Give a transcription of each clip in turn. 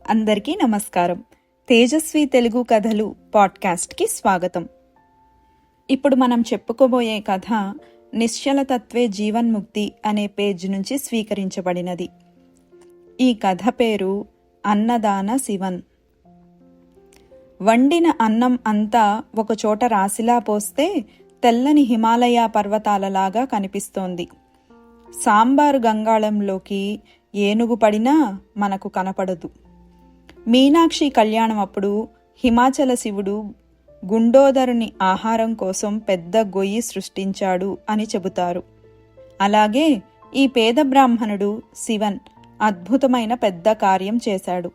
అందరికీ నమస్కారం. తేజస్వి తెలుగు కథలు పాడ్కాస్ట్కి స్వాగతం. ఇప్పుడు మనం చెప్పుకోబోయే కథ నిశ్చలతత్వే జీవన్ముక్తి అనే పేజ్ నుంచి స్వీకరించబడినది. ఈ కథ పేరు అన్నదాన శివన్. వండిన అన్నం అంతా ఒకచోట రాశిలా పోస్తే తెల్లని హిమాలయ పర్వతాలలాగా కనిపిస్తోంది. సాంబారు గంగాళంలోకి ఏనుగు పడినా మనకు కనపడదు. మీనాక్షి కళ్యాణం అప్పుడు హిమాచల శివుడు గుండోదరుని ఆహారం కోసం పెద్ద గొయ్యి సృష్టించాడు అని చెబుతారు. అలాగే ఈ పేద బ్రాహ్మణుడు శివన్ అద్భుతమైన పెద్ద కార్యం చేశాడు.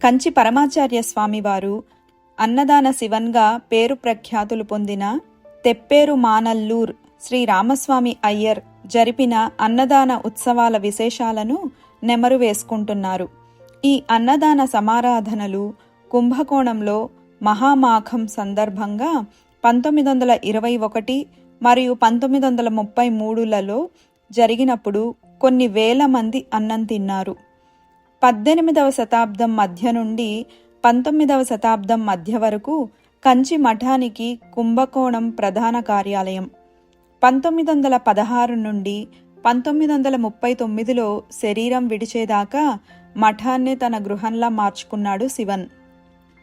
కంచి పరమాచార్య స్వామివారు అన్నదాన శివన్గా పేరు ప్రఖ్యాతులు పొందిన తెప్పేరు మానల్లూర్ శ్రీ రామస్వామి అయ్యర్ జరిపిన అన్నదాన ఉత్సవాల విశేషాలను నెమరు వేసుకుంటున్నారు. ఈ అన్నదాన సమారాధనలు కుంభకోణంలో మహామాఘం సందర్భంగా 1921 మరియు 1933లలో జరిగినప్పుడు కొన్ని వేల మంది అన్నం తిన్నారు. 18వ శతాబ్దం మధ్య నుండి 19వ శతాబ్దం మధ్య వరకు కంచి మఠానికి కుంభకోణం ప్రధాన కార్యాలయం. 1916 నుండి 1939లో శరీరం విడిచేదాకా మఠాన్నే తన గృహంలా మార్చుకున్నాడు శివన్.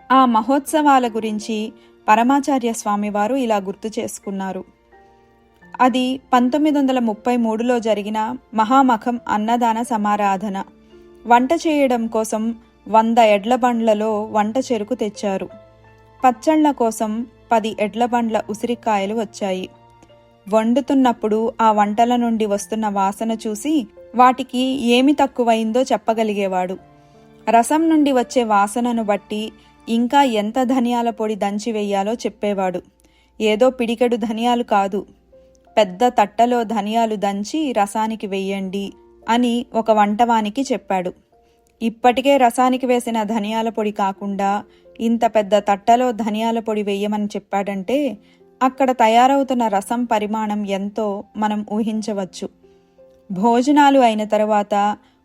ఆ మహోత్సవాల గురించి పరమాచార్య స్వామివారు ఇలా గుర్తు చేసుకున్నారు. అది 1933లో జరిగిన మహామఖం అన్నదాన సమారాధన. వంట చేయడం కోసం 100 ఎడ్ల బండ్లలో వంట చెరుకు తెచ్చారు. పచ్చళ్ల కోసం 10 ఎడ్ల బండ్ల ఉసిరికాయలు వచ్చాయి. వండుతున్నప్పుడు ఆ వంటల నుండి వస్తున్న వాసన చూసి వాటికి ఏమి తక్కువైందో చెప్పగలిగేవాడు. రసం నుండి వచ్చే వాసనను బట్టి ఇంకా ఎంత ధనియాల పొడి దంచి వెయ్యాలో చెప్పేవాడు. ఏదో పిడికెడు ధనియాలు కాదు, పెద్ద తట్టలో ధనియాలు దంచి రసానికి వెయ్యండి అని ఒక వంటవానికి చెప్పాడు. ఇప్పటికే రసానికి వేసిన ధనియాల పొడి కాకుండా ఇంత పెద్ద తట్టలో ధనియాల పొడి వెయ్యమని చెప్పాడంటే అక్కడ తయారవుతున్న రసం పరిమాణం ఎంతో మనం ఊహించవచ్చు. భోజనాలు అయిన తర్వాత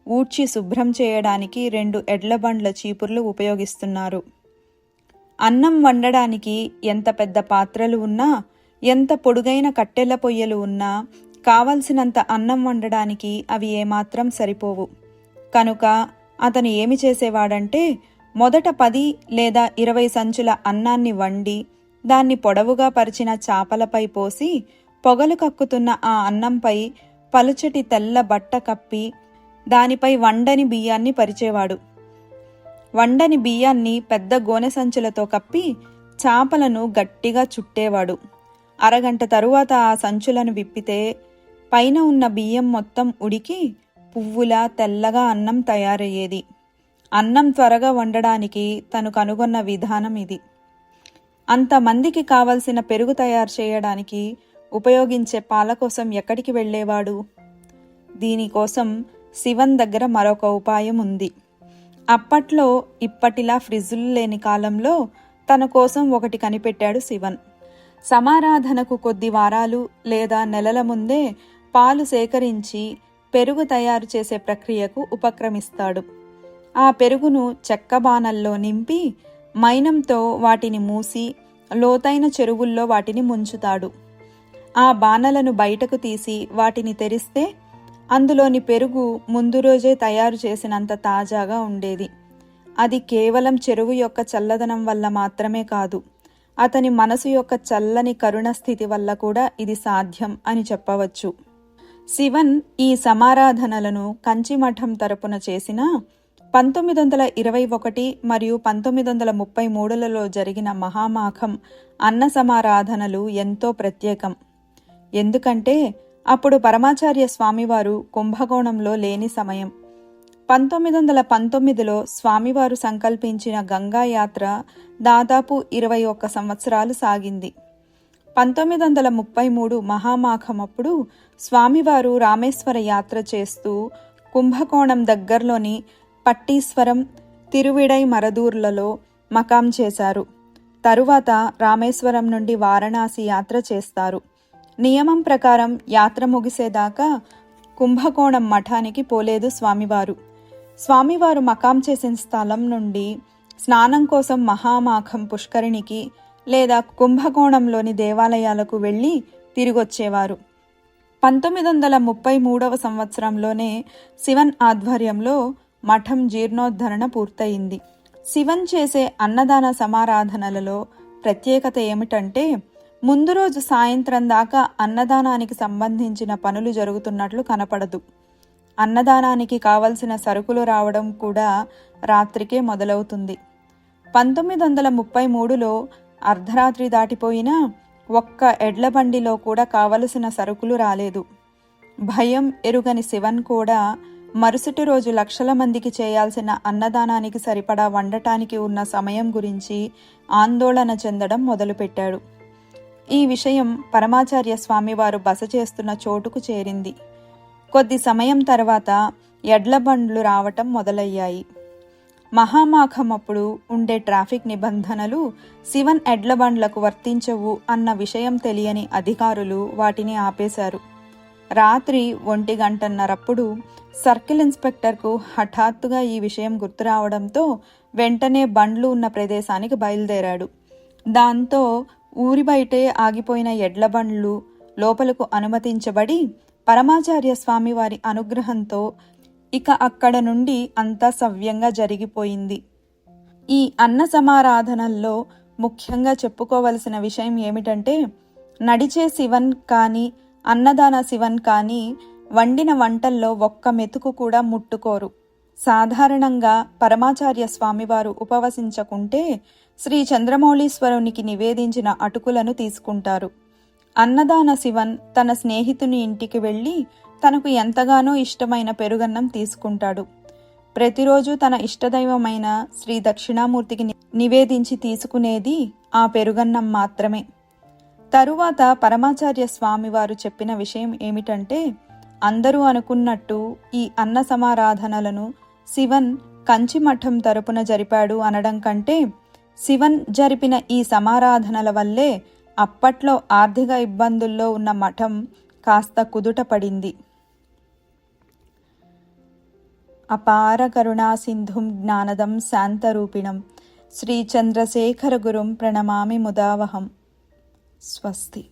ఊడ్చి శుభ్రం చేయడానికి 2 ఎడ్ల బండ్ల చీపుర్లు ఉపయోగిస్తున్నారు. అన్నం వండడానికి ఎంత పెద్ద పాత్రలు ఉన్నా, ఎంత పొడుగైన కట్టెల పొయ్యలు ఉన్నా కావలసినంత అన్నం వండడానికి అవి ఏమాత్రం సరిపోవు. కనుక అతను ఏమి చేసేవాడంటే మొదట 10 లేదా 20 సంచుల అన్నాన్ని వండి దాన్ని పొడవుగా పరిచిన చాపలపై పోసి పొగలు కక్కుతున్న ఆ అన్నంపై పలుచటి తెల్ల బట్ట కప్పి దానిపై వండని బియ్యాన్ని పరిచేవాడు. వండని బియ్యాన్ని పెద్ద గోనె సంచులతో కప్పి చాపలను గట్టిగా చుట్టేవాడు. అరగంట తరువాత ఆ సంచులను విప్పితే పైన ఉన్న బియ్యం మొత్తం ఉడికి పువ్వులా తెల్లగా అన్నం తయారయ్యేది. అన్నం త్వరగా వండడానికి తను కనుగొన్న విధానం ఇది. అంతమందికి కావలసిన పెరుగు తయారు చేయడానికి ఉపయోగించే పాల కోసం ఎక్కడికి వెళ్ళేవాడు? దీనికోసం శివన్ దగ్గర మరొక ఉపాయం ఉంది. అప్పట్లో ఇప్పటిలా ఫ్రిడ్జులు లేని కాలంలో తన కోసం ఒకటి కనిపెట్టాడు శివన్. సమారాధనకు కొద్ది వారాలు లేదా నెలల ముందే పాలు సేకరించి పెరుగు తయారు చేసే ప్రక్రియకు ఉపక్రమిస్తాడు. ఆ పెరుగును చెక్క బాణల్లో నింపి మైనంతో వాటిని మూసి లోతైన చెరువుల్లో వాటిని ముంచుతాడు. ఆ బాణలను బయటకు తీసి వాటిని తెరిస్తే అందులోని పెరుగు ముందు రోజే తయారు చేసినంత తాజాగా ఉండేది. అది కేవలం చెరువు యొక్క చల్లదనం వల్ల మాత్రమే కాదు, అతని మనసు యొక్క చల్లని కరుణ స్థితి వల్ల కూడా ఇది సాధ్యం అని చెప్పవచ్చు. శివన్ ఈ సమారాధనలను కంచిమఠం తరపున చేసిన 1921 మరియు 1933లలో జరిగిన మహామాఘం అన్న సమారాధనలు ఎంతో ప్రత్యేకం. ఎందుకంటే అప్పుడు పరమాచార్య స్వామివారు కుంభకోణంలో లేని సమయం. 1919లో స్వామివారు సంకల్పించిన గంగా యాత్ర దాదాపు 21 సంవత్సరాలు సాగింది. 1933 మహామాఘమప్పుడు స్వామివారు రామేశ్వర యాత్ర చేస్తూ కుంభకోణం దగ్గర్లోని పట్టీశ్వరం, తిరువిడై మరదూర్లలో మకాం చేశారు. తరువాత రామేశ్వరం నుండి వారణాసి యాత్ర చేస్తారు. నియమం ప్రకారం యాత్ర ముగిసేదాకా కుంభకోణం మఠానికి పోలేదు స్వామివారు. స్వామివారు మకాం చేసిన స్థలం నుండి స్నానం కోసం మహామాఘం పుష్కరిణికి లేదా కుంభకోణంలోని దేవాలయాలకు వెళ్ళి తిరిగొచ్చేవారు. 1933 సంవత్సరంలోనే శివన్ ఆధ్వర్యంలో మఠం జీర్ణోద్ధరణ పూర్తయింది. శివన్ చేసే అన్నదాన సమారాధనలలో ప్రత్యేకత ఏమిటంటే, ముందు రోజు సాయంత్రం దాకా అన్నదానానికి సంబంధించిన పనులు జరుగుతున్నట్లు కనపడదు. అన్నదానానికి కావలసిన సరుకులు రావడం కూడా రాత్రికే మొదలవుతుంది. 1933లో అర్ధరాత్రి దాటిపోయినా ఒక్క ఎడ్లబండిలో కూడా కావలసిన సరుకులు రాలేదు. భయం ఎరుగని శివన్ కూడా మరుసటి రోజు లక్షల మందికి చేయాల్సిన అన్నదానానికి సరిపడా వండటానికి ఉన్న సమయం గురించి ఆందోళన చెందడం మొదలుపెట్టాడు. ఈ విషయం పరమాచార్య స్వామివారు బస చేస్తున్న చోటుకు చేరింది. కొద్ది సమయం తర్వాత ఎడ్లబండ్లు రావటం మొదలయ్యాయి. మహామాఘం అప్పుడు ఉండే ట్రాఫిక్ నిబంధనలు శివన్ ఎడ్లబండ్లకు వర్తించవు అన్న విషయం తెలియని అధికారులు వాటిని ఆపేశారు. రాత్రి 1:30 సర్కిల్ ఇన్స్పెక్టర్కు హఠాత్తుగా ఈ విషయం గుర్తురావడంతో వెంటనే బండ్లు ఉన్న ప్రదేశానికి బయలుదేరాడు. దాంతో ఊరి బయటే ఆగిపోయిన ఎడ్లబండ్లు లోపలకు అనుమతించబడి పరమాచార్య స్వామివారి అనుగ్రహంతో ఇక అక్కడ నుండి అంతా సవ్యంగా జరిగిపోయింది. ఈ అన్న సమారాధనల్లో ముఖ్యంగా చెప్పుకోవలసిన విషయం ఏమిటంటే, నడిచే శివన్ కానీ అన్నదాన శివన్ కానీ వండిన వంటల్లో ఒక్క మెతుకు కూడా ముట్టుకోరు. సాధారణంగా పరమాచార్య స్వామివారు ఉపవసించకుంటే శ్రీ చంద్రమౌళీశ్వరునికి నివేదించిన అటుకులను తీసుకుంటారు. అన్నదాన శివన్ తన స్నేహితుని ఇంటికి వెళ్ళి తనకు ఎంతగానో ఇష్టమైన పెరుగన్నం తీసుకుంటాడు. ప్రతిరోజు తన ఇష్టదైవమైన శ్రీ దక్షిణామూర్తికి నివేదించి తీసుకునేది ఆ పెరుగన్నం మాత్రమే. తరువాత పరమాచార్య స్వామివారు చెప్పిన విషయం ఏమిటంటే, అందరూ అనుకున్నట్టు ఈ అన్న సమారాధనలను శివన్ కంచిమఠం తరపున జరిపాడు అనడం కంటే, శివన్ జరిపిన ఈ సమారాధనల వల్లే అప్పట్లో ఆర్థిక ఇబ్బందుల్లో ఉన్న మఠం కాస్త కుదుట పడింది. అపార కరుణా సింధుం జ్ఞానదం శాంతరూపిణం శ్రీ చంద్రశేఖర గురుం ప్రణమామి ముదావహం. స్వస్తి.